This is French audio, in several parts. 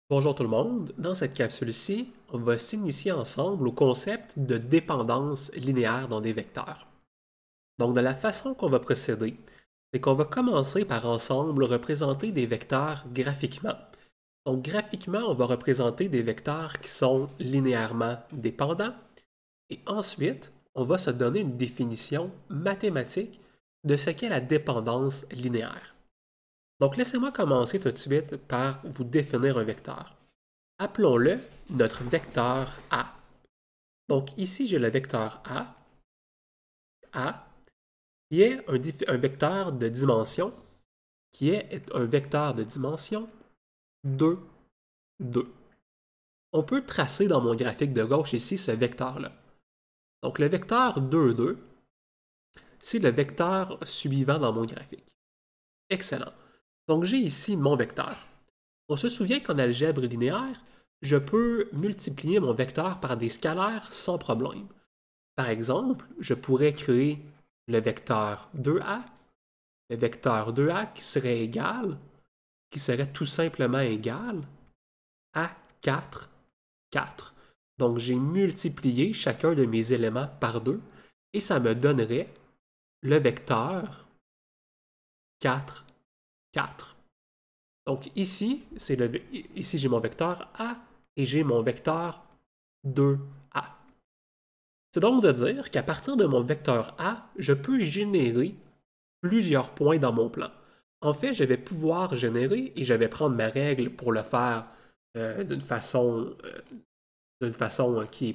Bonjour tout le monde, dans cette capsule-ci, on va s'initier ensemble au concept de dépendance linéaire dans des vecteurs. Donc de la façon qu'on va procéder, c'est qu'on va commencer par ensemble représenter des vecteurs graphiquement. Donc graphiquement, on va représenter des vecteurs qui sont linéairement dépendants et ensuite, on va se donner une définition mathématique de ce qu'est la dépendance linéaire. Donc laissez-moi commencer tout de suite par vous définir un vecteur. Appelons-le notre vecteur A. Donc ici, j'ai le vecteur A, qui est un vecteur de dimension, qui est un vecteur de dimension 2, 2. On peut tracer dans mon graphique de gauche ici ce vecteur-là. Donc le vecteur 2, 2, c'est le vecteur suivant dans mon graphique. Excellent. Donc j'ai ici mon vecteur. On se souvient qu'en algèbre linéaire, je peux multiplier mon vecteur par des scalaires sans problème. Par exemple, je pourrais créer le vecteur 2A, le vecteur 2A qui serait tout simplement égal à 4, 4. Donc j'ai multiplié chacun de mes éléments par 2 et ça me donnerait le vecteur 4, 4. Donc ici, ici j'ai mon vecteur A et j'ai mon vecteur 2A. C'est donc de dire qu'à partir de mon vecteur A, je peux générer plusieurs points dans mon plan. En fait, je vais pouvoir générer, et je vais prendre ma règle pour le faire d'une façon, qui est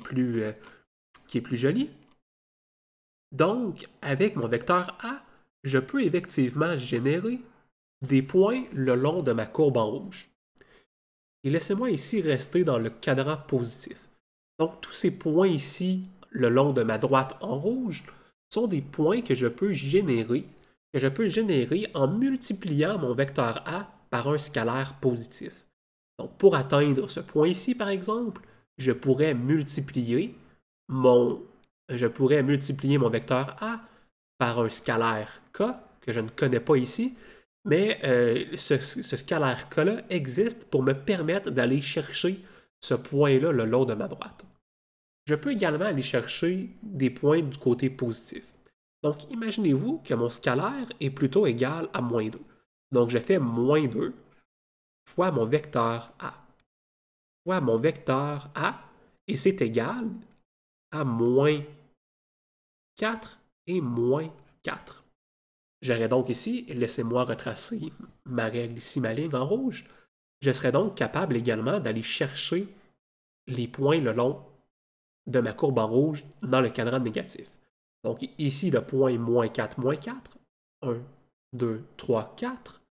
plus jolie. Donc, avec mon vecteur A, je peux effectivement générer des points le long de ma courbe en rouge. Et laissez-moi ici rester dans le cadran positif. Donc, tous ces points ici, le long de ma droite en rouge, sont des points que je peux générer en multipliant mon vecteur A par un scalaire positif. Donc, pour atteindre ce point ici, par exemple, je pourrais multiplier mon vecteur A par un scalaire K, que je ne connais pas ici, mais ce scalaire K-là existe pour me permettre d'aller chercher ce point-là le long de ma droite. Je peux également aller chercher des points du côté positif. Donc, imaginez-vous que mon scalaire est plutôt égal à moins 2. Donc, je fais moins 2 fois mon vecteur A. Fois mon vecteur A, et c'est égal à moins 4 et moins 4. J'aurais donc ici, laissez-moi retracer ma règle ici, ma ligne en rouge, je serais donc capable également d'aller chercher les points le long de ma courbe en rouge dans le cadran négatif. Donc ici, le point moins 4, 1, 2, 3, 4,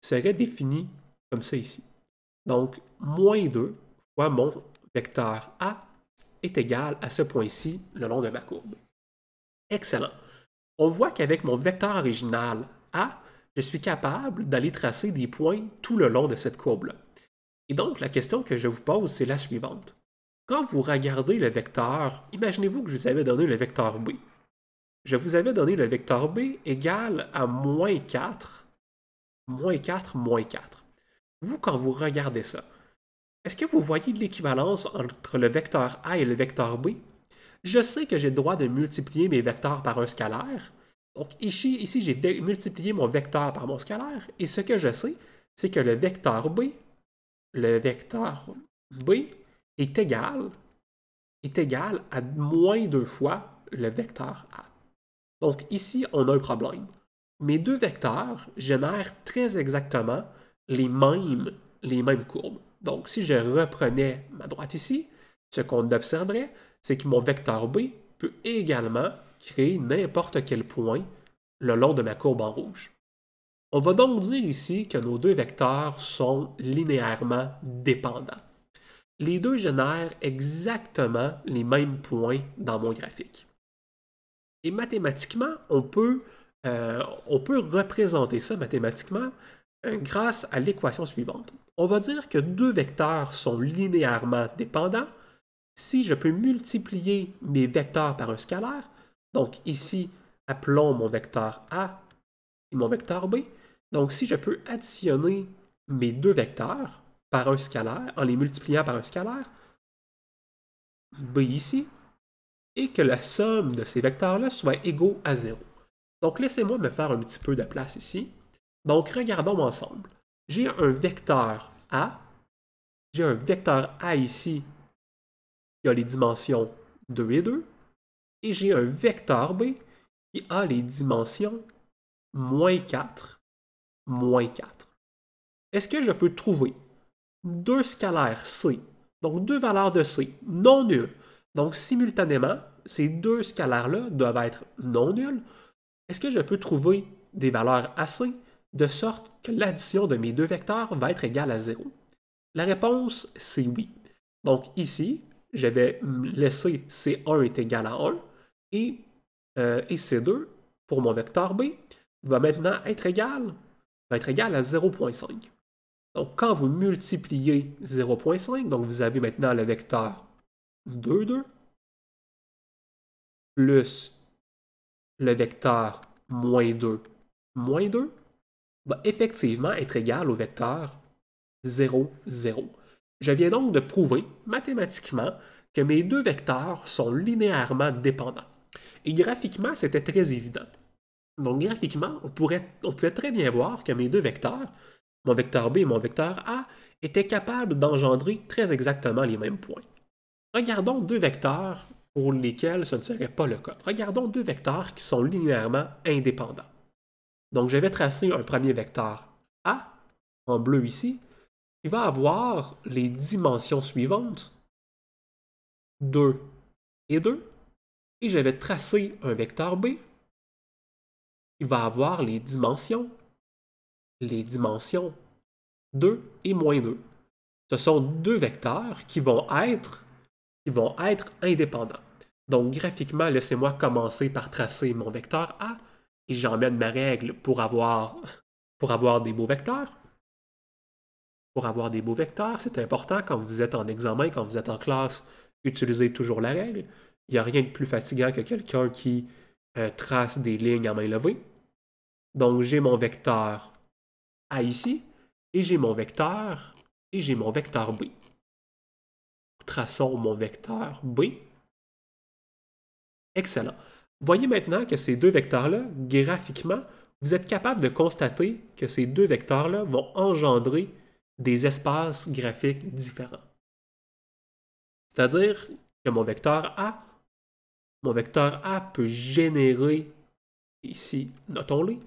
serait défini comme ça ici. Donc, moins 2 fois mon vecteur A est égal à ce point-ci le long de ma courbe. Excellent. On voit qu'avec mon vecteur original A, je suis capable d'aller tracer des points tout le long de cette courbe-là. Et donc, la question que je vous pose, c'est la suivante. Quand vous regardez le vecteur, imaginez-vous que je vous avais donné le vecteur B. Je vous avais donné le vecteur B égal à moins 4, moins 4, moins 4. Vous, quand vous regardez ça, est-ce que vous voyez de l'équivalence entre le vecteur A et le vecteur B? Je sais que j'ai le droit de multiplier mes vecteurs par un scalaire. Donc ici j'ai multiplié mon vecteur par mon scalaire. Et ce que je sais, c'est que le vecteur B est égal à moins 2 fois le vecteur A. Donc ici, on a un problème. Mes deux vecteurs génèrent très exactement les mêmes courbes. Donc si je reprenais ma droite ici, ce qu'on observerait, c'est que mon vecteur B peut également créer n'importe quel point le long de ma courbe en rouge. On va donc dire ici que nos deux vecteurs sont linéairement dépendants. Les deux génèrent exactement les mêmes points dans mon graphique. Et mathématiquement, on peut représenter ça mathématiquement grâce à l'équation suivante. On va dire que deux vecteurs sont linéairement dépendants si je peux multiplier mes vecteurs par un scalaire. Donc ici, appelons mon vecteur A et mon vecteur B. Donc si je peux additionner mes deux vecteurs, par un scalaire, en les multipliant par un scalaire, B ici, et que la somme de ces vecteurs-là soit égale à 0. Donc, laissez-moi me faire un petit peu de place ici. Donc, regardons ensemble. J'ai un vecteur A. J'ai un vecteur A ici qui a les dimensions 2 et 2. Et j'ai un vecteur B qui a les dimensions moins 4, moins 4. Est-ce que je peux trouver deux scalaires C, donc deux valeurs de C non nulles? Donc, simultanément, ces deux scalaires-là doivent être non nuls. Est-ce que je peux trouver des valeurs assez de sorte que l'addition de mes deux vecteurs va être égale à 0? La réponse, c'est oui. Donc ici, je vais laisser C1 est égal à 1 et C2 pour mon vecteur B va maintenant être égal à 0,5. Donc quand vous multipliez 0,5, donc vous avez maintenant le vecteur 2, 2 plus le vecteur moins 2 va effectivement être égal au vecteur 0, 0. Je viens donc de prouver mathématiquement que mes deux vecteurs sont linéairement dépendants. Et graphiquement, c'était très évident. Donc graphiquement, on pouvait très bien voir que mes deux vecteurs, mon vecteur B et mon vecteur A, étaient capables d'engendrer très exactement les mêmes points. Regardons deux vecteurs pour lesquels ce ne serait pas le cas. Regardons deux vecteurs qui sont linéairement indépendants. Donc je vais tracer un premier vecteur A, en bleu ici, qui va avoir les dimensions suivantes, 2 et 2, et je vais tracer un vecteur B qui va avoir les dimensions 2 et moins 2. Ce sont deux vecteurs qui vont être indépendants. Donc graphiquement, laissez-moi commencer par tracer mon vecteur A, et j'emmène ma règle pour avoir des beaux vecteurs. Pour avoir des beaux vecteurs, c'est important quand vous êtes en examen, quand vous êtes en classe, utilisez toujours la règle. Il n'y a rien de plus fatigant que quelqu'un qui trace des lignes à main levée. Donc j'ai mon vecteur A ici, et j'ai mon vecteur B. Traçons mon vecteur B. Excellent. Voyez maintenant que ces deux vecteurs-là, graphiquement, vous êtes capable de constater que ces deux vecteurs-là vont engendrer des espaces graphiques différents. C'est-à-dire que mon vecteur A peut générer, ici, notons-le,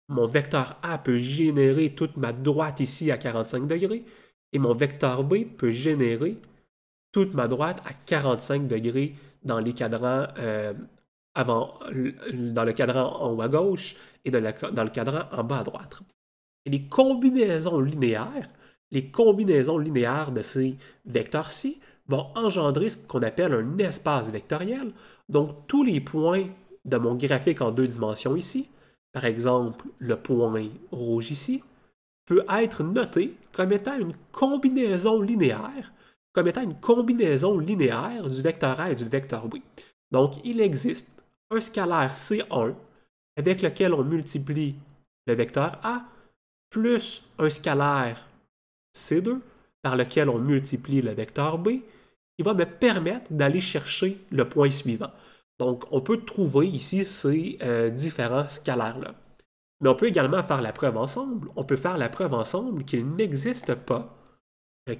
mon vecteur A peut générer toute ma droite ici à 45 degrés, et mon vecteur B peut générer toute ma droite à 45 degrés dans les cadrans dans le cadran en haut à gauche et dans le cadran en bas à droite. Et les combinaisons linéaires de ces vecteurs-ci vont engendrer ce qu'on appelle un espace vectoriel. Donc, tous les points de mon graphique en deux dimensions ici, par exemple le point rouge ici, peut être noté comme étant une combinaison linéaire du vecteur A et du vecteur B. Donc, il existe un scalaire C1 avec lequel on multiplie le vecteur A plus un scalaire C2 par lequel on multiplie le vecteur B qui va me permettre d'aller chercher le point suivant. Donc, on peut trouver ici ces différents scalaires-là. Mais on peut également faire la preuve ensemble. On peut faire la preuve ensemble qu'il n'existe pas, et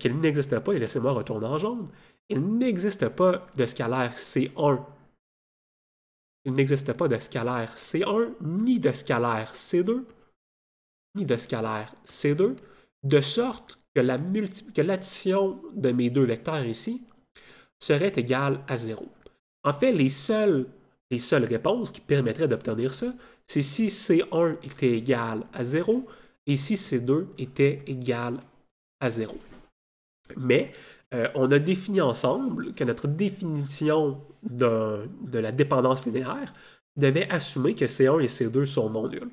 laissez-moi retourner en jaune, il n'existe pas de scalaire C1. Il n'existe pas de scalaire C1, ni de scalaire C2, de sorte que l'addition de mes deux vecteurs ici serait égale à 0. En fait, les seules réponses qui permettraient d'obtenir ça, c'est si C1 était égal à 0 et si C2 était égal à 0. Mais on a défini ensemble que notre définition de la dépendance linéaire devait assumer que C1 et C2 sont non nuls.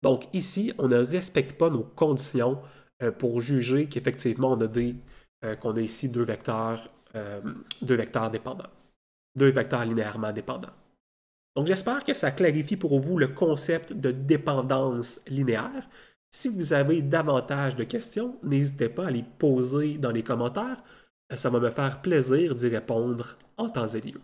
Donc ici, on ne respecte pas nos conditions pour juger qu'effectivement qu'on a ici deux vecteurs dépendants, deux vecteurs linéairement dépendants. Donc j'espère que ça clarifie pour vous le concept de dépendance linéaire Si vous avez davantage de questions, n'hésitez pas à les poser dans les commentaires. Ça va me faire plaisir d'y répondre en temps et lieu.